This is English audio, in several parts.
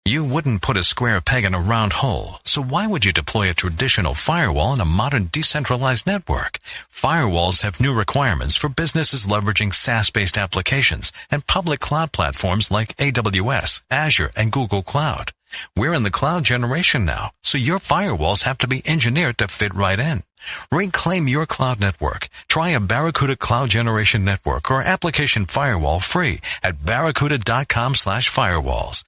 You wouldn't put a square peg in a round hole, so why would you deploy a traditional firewall in a modern decentralized network? Firewalls have new requirements for businesses leveraging SaaS-based applications and public cloud platforms like AWS, Azure, and Google Cloud. We're in the cloud generation now, so your firewalls have to be engineered to fit right in. Reclaim your cloud network. Try a Barracuda Cloud Generation Network or application firewall free at barracuda.com/firewalls.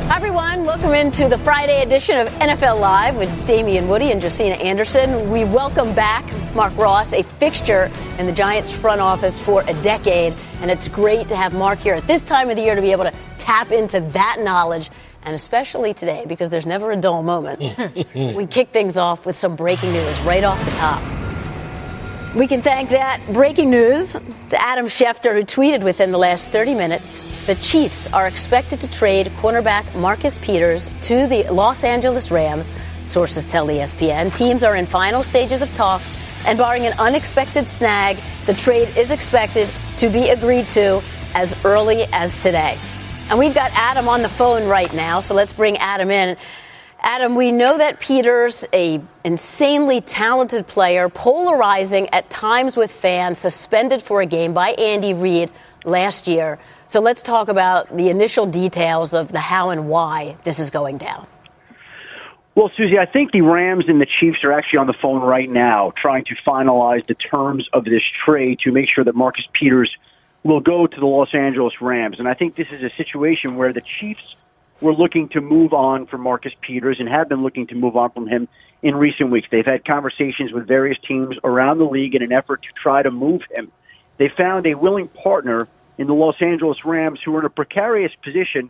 Hi everyone, welcome into the Friday edition of NFL Live with Damien Woody and Josina Anderson. We welcome back Marc Ross, a fixture in the Giants front office for a decade, and it's great to have Marc here at this time of the year to be able to tap into that knowledge. And especially today, because there's never a dull moment, we kick things off with some breaking news right off the top. We can thank that breaking news to Adam Schefter, who tweeted within the last 30 minutes, the Chiefs are expected to trade cornerback Marcus Peters to the Los Angeles Rams, sources tell ESPN. Teams are in final stages of talks, and barring an unexpected snag, the trade is expected to be agreed to as early as today. And we've got Adam on the phone right now, so let's bring Adam in. Adam, we know that Peters, a insanely talented player, polarizing at times with fans, suspended for a game by Andy Reid last year. So let's talk about the initial details of the how and why this is going down. Well, Suzy, I think the Rams and the Chiefs are actually on the phone right now trying to finalize the terms of this trade to make sure that Marcus Peters will go to the Los Angeles Rams. And I think this is a situation where the Chiefs were looking to move on from Marcus Peters and have been looking to move on from him in recent weeks. They've had conversations with various teams around the league in an effort to try to move him. They found a willing partner in the Los Angeles Rams who are in a precarious position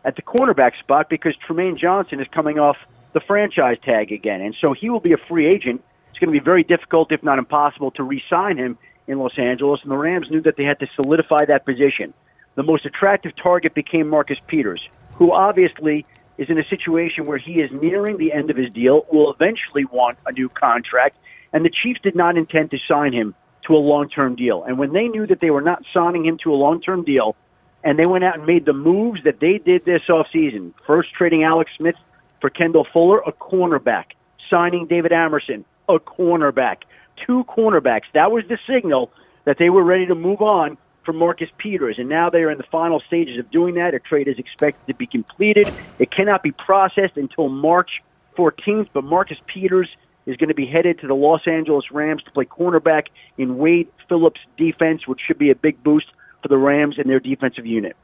at the cornerback spot because Tremaine Johnson is coming off the franchise tag again. And so he will be a free agent. It's going to be very difficult, if not impossible, to re-sign him in Los Angeles, and the Rams knew that they had to solidify that position. The most attractive target became Marcus Peters, who obviously is in a situation where he is nearing the end of his deal, will eventually want a new contract, and the Chiefs did not intend to sign him to a long-term deal. And when they knew that they were not signing him to a long-term deal, and they went out and made the moves that they did this offseason, first trading Alex Smith for Kendall Fuller, a cornerback, signing David Amerson, a cornerback, 2 cornerbacks. That was the signal that they were ready to move on from Marcus Peters, and now they are in the final stages of doing that. A trade is expected to be completed. It cannot be processed until March 14th, but Marcus Peters is going to be headed to the Los Angeles Rams to play cornerback in Wade Phillips' defense, which should be a big boost for the Rams and their defensive unit.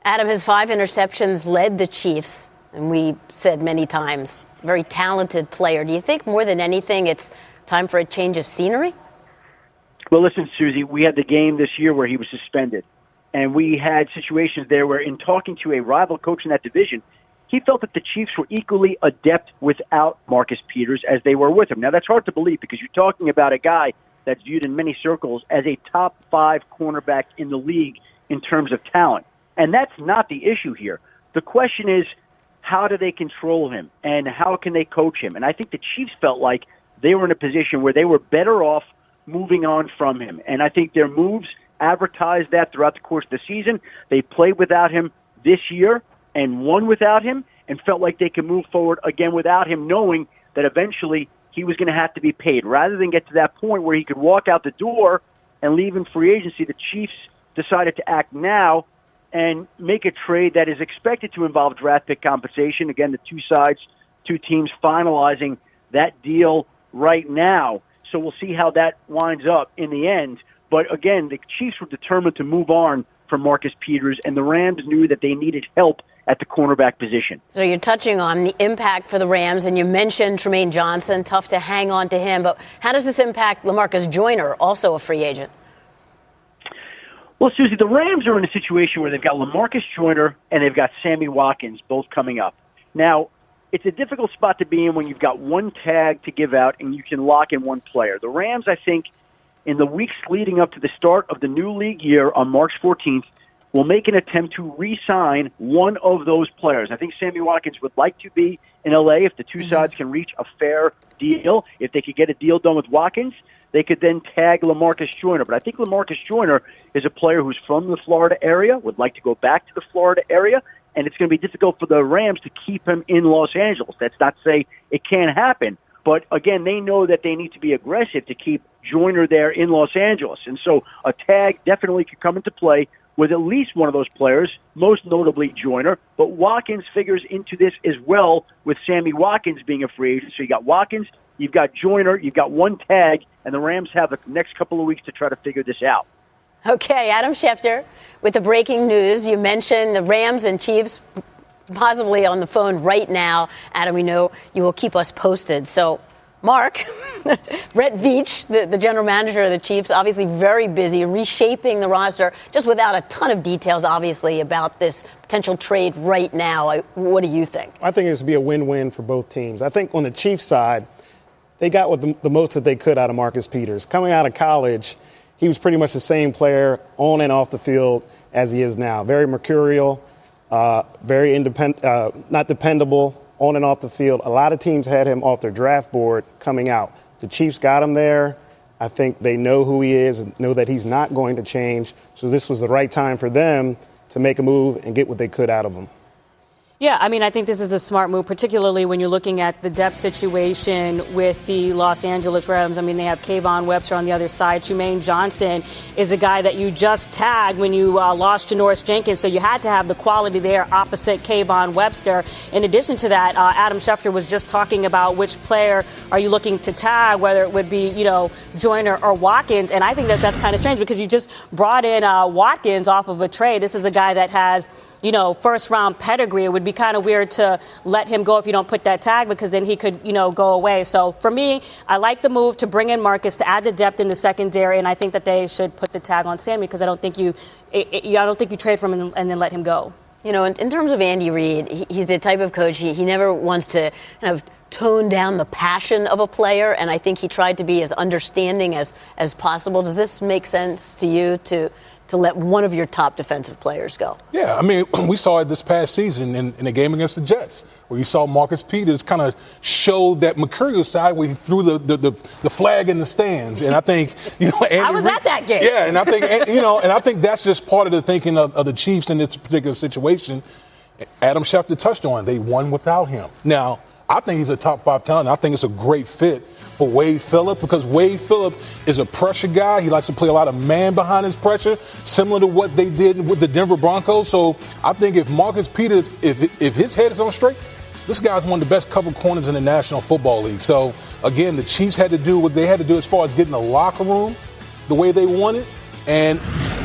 Adam, his 5 interceptions led the Chiefs, and we said many times, very talented player. Do you think more than anything it's time for a change of scenery? Well, listen, Suzy, we had the game this year where he was suspended, and we had situations there where in talking to a rival coach in that division, he felt that the Chiefs were equally adept without Marcus Peters as they were with him. Now, that's hard to believe because you're talking about a guy that's viewed in many circles as a top 5 cornerback in the league in terms of talent. And that's not the issue here. The question is, how do they control him and how can they coach him? And I think the Chiefs felt like they were in a position where they were better off moving on from him. And I think their moves advertised that throughout the course of the season. They played without him this year and won without him and felt like they could move forward again without him, knowing that eventually he was going to have to be paid. Rather than get to that point where he could walk out the door and leave in free agency, the Chiefs decided to act now and make a trade that is expected to involve draft pick compensation. Again, the two teams finalizing that deal right now. So we'll see how that winds up in the end. But again, the Chiefs were determined to move on from Marcus Peters, and the Rams knew that they needed help at the cornerback position. So you're touching on the impact for the Rams, and you mentioned Tremaine Johnson, tough to hang on to him. But how does this impact LaMarcus Joyner, also a free agent? Well, Suzy, the Rams are in a situation where they've got LaMarcus Joyner and they've got Sammy Watkins both coming up. Now, it's a difficult spot to be in when you've got one tag to give out and you can lock in one player. The Rams, I think, in the weeks leading up to the start of the new league year on March 14th, will make an attempt to re-sign one of those players. I think Sammy Watkins would like to be in L.A. if the two sides can reach a fair deal. If they could get a deal done with Watkins, they could then tag LaMarcus Joyner. But I think LaMarcus Joyner is a player who's from the Florida area, would like to go back to the Florida area, and it's going to be difficult for the Rams to keep him in Los Angeles. That's not to say it can't happen. But, again, they know that they need to be aggressive to keep Joyner there in Los Angeles. And so a tag definitely could come into play with at least one of those players, most notably Joyner. But Watkins figures into this as well, with Sammy Watkins being a free agent. So you got Watkins, you've got Joyner, you've got one tag, and the Rams have the next couple of weeks to try to figure this out. Okay, Adam Schefter with the breaking news. You mentioned the Rams and Chiefs possibly on the phone right now. Adam, we know you will keep us posted. So, Mark, Brett Veach, the general manager of the Chiefs, obviously very busy reshaping the roster, just without a ton of details, obviously, about this potential trade right now. What do you think? I think it's to be a win-win for both teams. I think on the Chiefs side, they got what the most that they could out of Marcus Peters. Coming out of college, he was pretty much the same player on and off the field as he is now. Very mercurial, very independent, not dependable on and off the field. A lot of teams had him off their draft board coming out. The Chiefs got him there. I think they know who he is and know that he's not going to change. So this was the right time for them to make a move and get what they could out of him. Yeah, I mean, I think this is a smart move, particularly when you're looking at the depth situation with the Los Angeles Rams. I mean, they have Kayvon Webster on the other side. Trumaine Johnson is a guy that you just tagged when you lost to Norris Jenkins, so you had to have the quality there opposite Kayvon Webster. In addition to that, Adam Schefter was just talking about which player are you looking to tag, whether it would be, Joyner or Watkins, and I think that that's kind of strange because you just brought in Watkins off of a trade. This is a guy that has first-round pedigree. It would be kind of weird to let him go if you don't put that tag because then he could, go away. So for me, I like the move to bring in Marcus to add the depth in the secondary, and I think that they should put the tag on Sammy because I don't think you trade for him and then let him go. In terms of Andy Reid, he's the type of coach, he never wants to kind of tone down the passion of a player, and I think he tried to be as understanding as possible. Does this make sense to you to let one of your top defensive players go? Yeah, I mean, we saw it this past season in a game against the Jets, where you saw Marcus Peters kind of show that mercurial side where he threw the flag in the stands. And I think, Andy I was at that game. Yeah, and I think, and I think that's just part of the thinking of the Chiefs in this particular situation. Adam Schefter touched on, they won without him. Now, I think he's a top 5 talent. I think it's a great fit for Wade Phillips because Wade Phillips is a pressure guy. He likes to play a lot of man behind his pressure, similar to what they did with the Denver Broncos. So I think if Marcus Peters, if his head is on straight, this guy's one of the best cover corners in the National Football League. So, again, the Chiefs had to do what they had to do as far as getting the locker room the way they wanted. And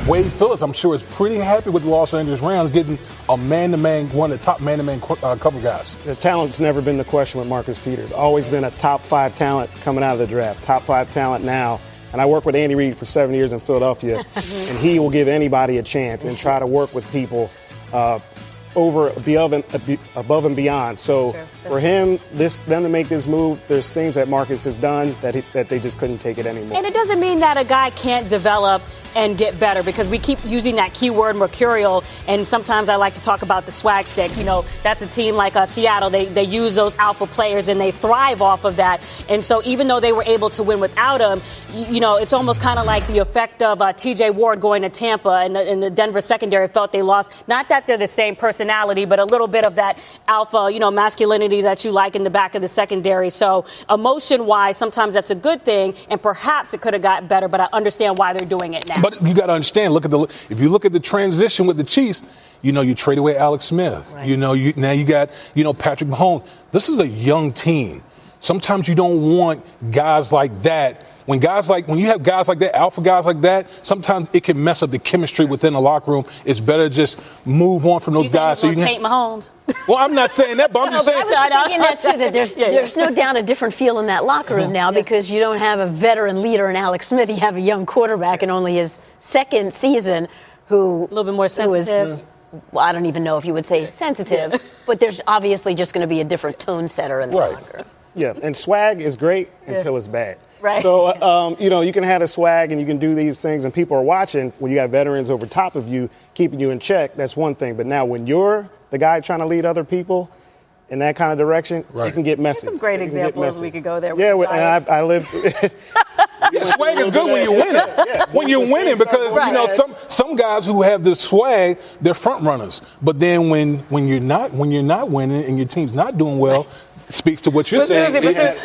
Wade Phillips, I'm sure, is pretty happy with the Los Angeles Rams getting a man-to-man, one of the top man-to-man cover guys. The talent's never been the question with Marcus Peters. Always been a top 5 talent coming out of the draft. Top 5 talent now. And I worked with Andy Reid for 7 years in Philadelphia, and he will give anybody a chance and try to work with people above and beyond. So for him, them to make this move, there's things that Marcus has done that they just couldn't take it anymore. And it doesn't mean that a guy can't develop and get better because we keep using that keyword mercurial, and sometimes I like to talk about the swag stick. That's a team like Seattle. They use those alpha players and they thrive off of that. And so even though they were able to win without him, it's almost kind of like the effect of T.J. Ward going to Tampa and the Denver secondary felt they lost. Not that they're the same personality, but a little bit of that alpha, masculinity that you like in the back of the secondary. So emotion-wise, sometimes that's a good thing, and perhaps it could have gotten better, but I understand why they're doing it now. But you got to understand, if you look at the transition with the Chiefs, you trade away Alex Smith. Right. Now you got, Patrick Mahomes. This is a young team. Sometimes you don't want guys like that. When you have guys like that, alpha guys like that, sometimes it can mess up the chemistry within the locker room. It's better to just move on from those guys. So you can take Mahomes. Well, I'm not saying that, but I'm just saying. I was thinking that too. That there's no doubt a different feel in that locker room now because you don't have a veteran leader in Alex Smith. You have a young quarterback in only his second season, who a little bit more sensitive. I don't even know if you would say sensitive, but there's obviously just going to be a different tone setter in the locker room. Yeah, and swag is great until it's bad. Right. So, you can have a swag and you can do these things and people are watching. When you got veterans over top of you, keeping you in check, that's one thing. But now when you're the guy trying to lead other people in that kind of direction, you can get messy. There's some great examples we could go there. Yeah, and I lived. Swag is good when you're winning. When you're winning, because some guys who have this swag, they're front runners. But then when you're not winning and your team's not doing well, it speaks to what you're saying.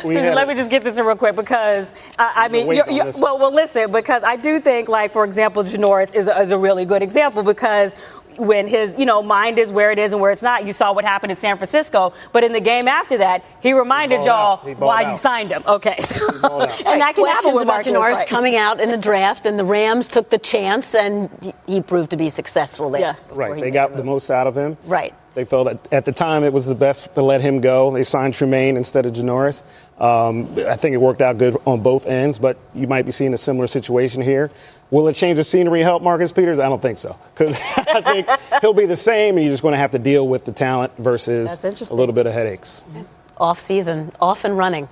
Suzy, let me just get this in real quick because listen, because I do think, like, for example, Janoris is a really good example because when his, mind is where it is and where it's not. You saw what happened in San Francisco. But in the game after that, he reminded y'all why you signed him. Okay. And that can happen with Marc Janoris coming out in the draft, and the Rams took the chance, and he proved to be successful there. Yeah. Right. They got the most out of him. Right. They felt that at the time it was the best to let him go. They signed Tremaine instead of Janoris. I think it worked out good on both ends, but you might be seeing a similar situation here. Will it change the scenery, help Marcus Peters? I don't think so, because I think he'll be the same, and you're just going to have to deal with the talent versus a little bit of headaches. Off season, off and running.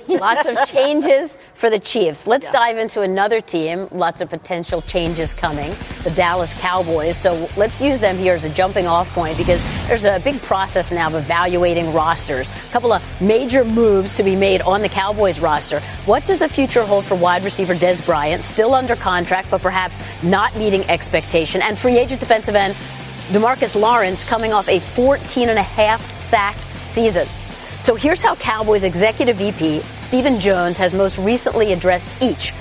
Lots of changes for the Chiefs. Let's dive into another team. Lots of potential changes coming, the Dallas Cowboys. So let's use them here as a jumping off point because there's a big process now of evaluating rosters. A couple of major moves to be made on the Cowboys roster. What does the future hold for wide receiver Dez Bryant, still under contract but perhaps not meeting expectation, and free agent defensive end DeMarcus Lawrence coming off a 14.5 sack season? So here's how Cowboys executive VP Stephen Jones has most recently addressed each.